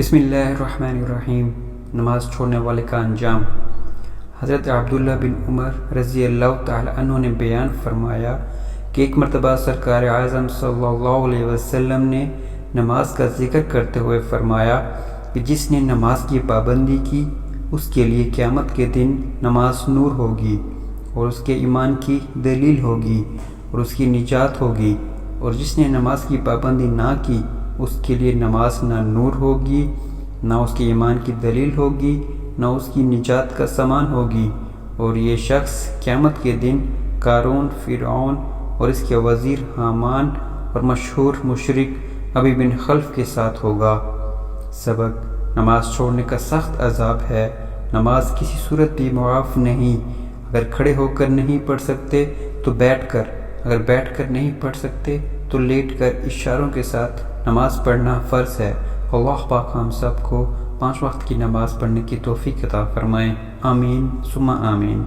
بسم اللہ الرحمن الرحیم۔ نماز چھوڑنے والے کا انجام۔ حضرت عبداللہ بن عمر رضی اللہ تعالی عنہ نے بیان فرمایا کہ ایک مرتبہ سرکار اعظم صلی اللہ علیہ وسلم نے نماز کا ذکر کرتے ہوئے فرمایا کہ جس نے نماز کی پابندی کی اس کے لیے قیامت کے دن نماز نور ہوگی اور اس کے ایمان کی دلیل ہوگی اور اس کی نجات ہوگی، اور جس نے نماز کی پابندی نہ کی اس کے لیے نماز نہ نور ہوگی، نہ اس کے ایمان کی دلیل ہوگی، نہ اس کی نجات کا سامان ہوگی، اور یہ شخص قیامت کے دن قارون، فرعون اور اس کے وزیر حامان اور مشہور مشرک ابی بن خلف کے ساتھ ہوگا۔ سبق: نماز چھوڑنے کا سخت عذاب ہے۔ نماز کسی صورت بھی معاف نہیں۔ اگر کھڑے ہو کر نہیں پڑھ سکتے تو بیٹھ کر، اگر بیٹھ کر نہیں پڑھ سکتے تو لیٹ کر اشاروں کے ساتھ نماز پڑھنا فرض ہے۔ اللہ پاک ہم سب کو 5 وقت کی نماز پڑھنے کی توفیق عطا فرمائے۔ آمین ثم آمین۔